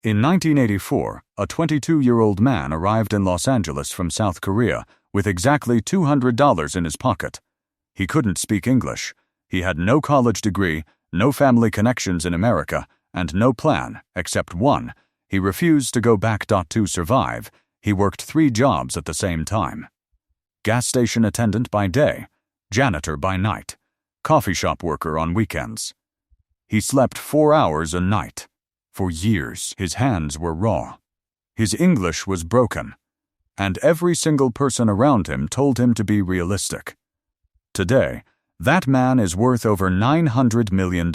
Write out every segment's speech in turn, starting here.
In 1984, a 22-year-old man arrived in Los Angeles from South Korea with exactly $200 in his pocket. He couldn't speak English. He had no college degree, no family connections in America, and no plan, except one. He refused to go back to survive. He worked 3 jobs at the same time. Gas station attendant by day, janitor by night, coffee shop worker on weekends. He slept 4 hours a night. For years, his hands were raw. His English was broken, and every single person around him told him to be realistic. Today, that man is worth over $900 million.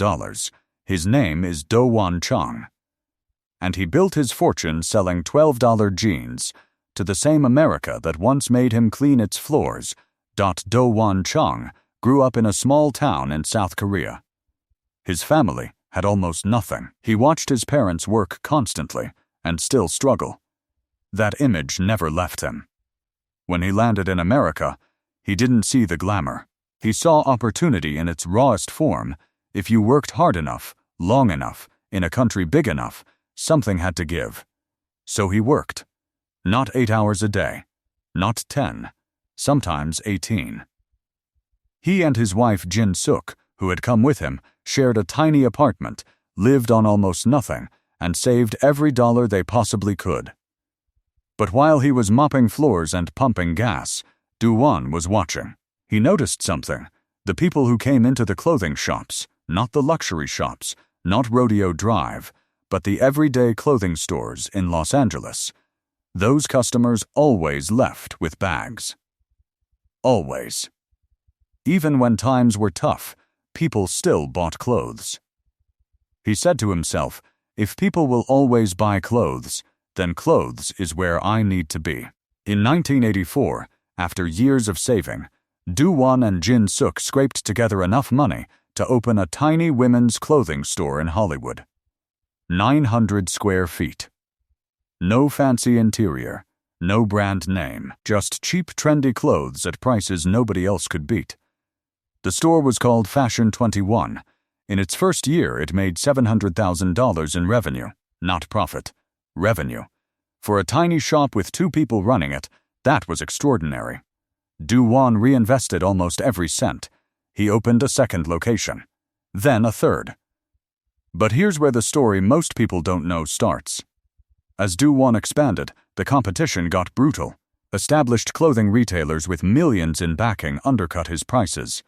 His name is Do Won Chang. And he built his fortune selling $12 jeans to the same America that once made him clean its floors. Do Won Chang grew up in a small town in South Korea. His family had almost nothing. He watched his parents work constantly and still struggle. That image never left him. When he landed in America, he didn't see the glamour. He saw opportunity in its rawest form. If you worked hard enough, long enough, in a country big enough, something had to give. So he worked. Not 8 hours a day. Not 10. Sometimes 18. He and his wife Jin Suk, who had come with him, shared a tiny apartment, lived on almost nothing, and saved every dollar they possibly could. But while he was mopping floors and pumping gas, Do Won was watching. He noticed something. The people who came into the clothing shops, not the luxury shops, not Rodeo Drive, but the everyday clothing stores in Los Angeles. Those customers always left with bags. Always. Even when times were tough, people still bought clothes. He said to himself, if people will always buy clothes, then clothes is where I need to be. In 1984, after years of saving, Do Won and Jin Suk scraped together enough money to open a tiny women's clothing store in Hollywood. 900 square feet. No fancy interior, no brand name, just cheap trendy clothes at prices nobody else could beat. The store was called Fashion 21. In its first year, it made $700,000 in revenue, not profit, revenue. For a tiny shop with 2 people running it, that was extraordinary. Do Won reinvested almost every cent. He opened a second location, then a third. But here's where the story most people don't know starts. As Do Won expanded, the competition got brutal. Established clothing retailers with millions in backing undercut his prices.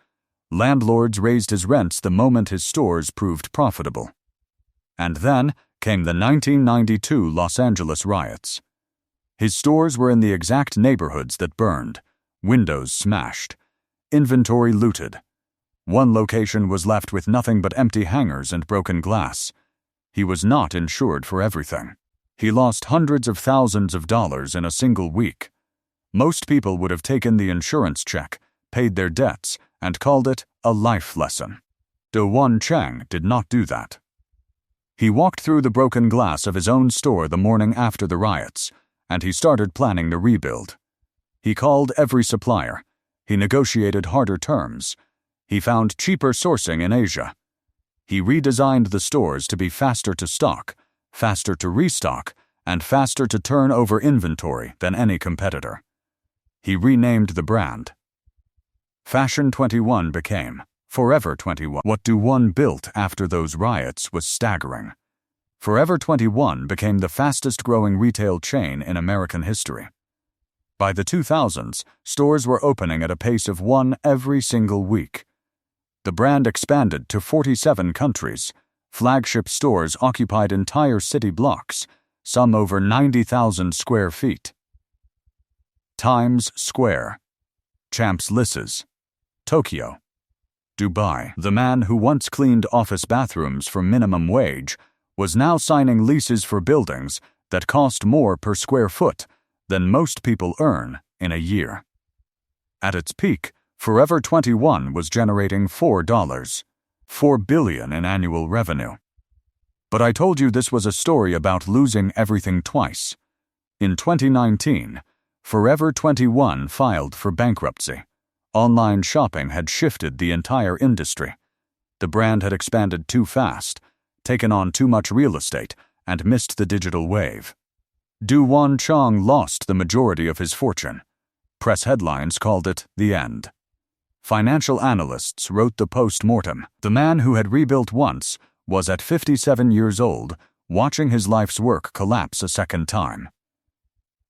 Landlords raised his rents the moment his stores proved profitable. And then came the 1992 Los Angeles riots. His stores were in the exact neighborhoods that burned, windows smashed, inventory looted. One location was left with nothing but empty hangars and broken glass. He was not insured for everything. He lost hundreds of thousands of dollars in a single week. Most people would have taken the insurance check, paid their debts, and called it a life lesson. Do Won Chang did not do that. He walked through the broken glass of his own store the morning after the riots, and he started planning the rebuild. He called every supplier. He negotiated harder terms. He found cheaper sourcing in Asia. He redesigned the stores to be faster to stock, faster to restock, and faster to turn over inventory than any competitor. He renamed the brand. Fashion 21 became Forever 21. What Do Won built after those riots was staggering. Forever 21 became the fastest-growing retail chain in American history. By the 2000s, stores were opening at a pace of 1 every single week. The brand expanded to 47 countries. Flagship stores occupied entire city blocks, some over 90,000 square feet. Times Square, Champs-Élysées, Tokyo, Dubai. The man who once cleaned office bathrooms for minimum wage was now signing leases for buildings that cost more per square foot than most people earn in a year. At its peak, Forever 21 was generating $4 billion in annual revenue. But I told you this was a story about losing everything twice. In 2019, Forever 21 filed for bankruptcy. Online shopping had shifted the entire industry. The brand had expanded too fast, taken on too much real estate, and missed the digital wave. Do Won Chang lost the majority of his fortune. Press headlines called it the end. Financial analysts wrote the post-mortem. The man who had rebuilt once was at 57 years old, watching his life's work collapse a second time.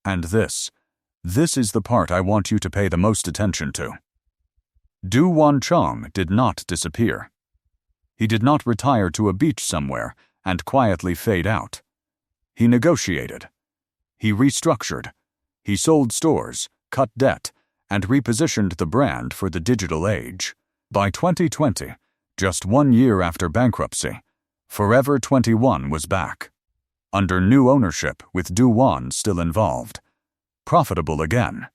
And this is the part I want you to pay the most attention to. Do Won Chang did not disappear. He did not retire to a beach somewhere and quietly fade out. He negotiated. He restructured. He sold stores, cut debt, and repositioned the brand for the digital age. By 2020, just 1 year after bankruptcy, Forever 21 was back. Under new ownership with Do Won still involved. Profitable again.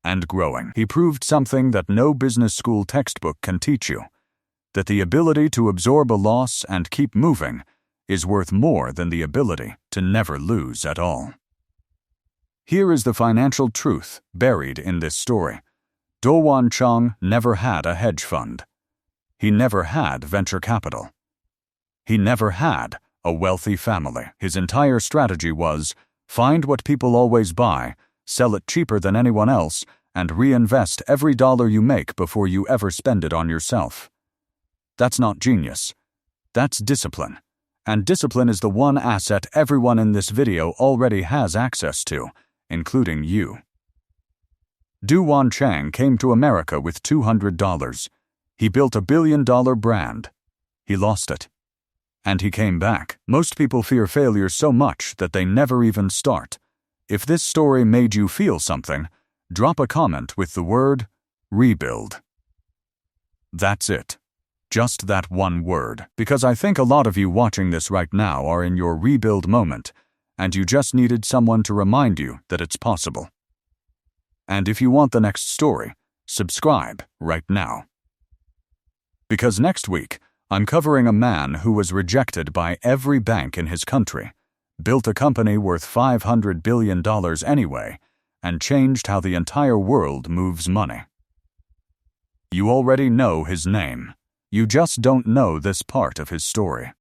And growing. He proved something that no business school textbook can teach you, that the ability to absorb a loss and keep moving is worth more than the ability to never lose at all. Here is the financial truth buried in this story. Do Won Chang never had a hedge fund. He never had venture capital. He never had a wealthy family. His entire strategy was, find what people always buy, sell it cheaper than anyone else, and reinvest every dollar you make before you ever spend it on yourself. That's not genius. That's discipline. And discipline is the one asset everyone in this video already has access to, including you. Do Won Chang came to America with $200. He built a billion-dollar brand. He lost it. And he came back. Most people fear failure so much that they never even start. If this story made you feel something, drop a comment with the word rebuild. That's it. Just that one word. Because I think a lot of you watching this right now are in your rebuild moment, and you just needed someone to remind you that it's possible. And if you want the next story, subscribe right now. Because next week, I'm covering a man who was rejected by every bank in his country, built a company worth $500 billion anyway, and changed how the entire world moves money. You already know his name. You just don't know this part of his story.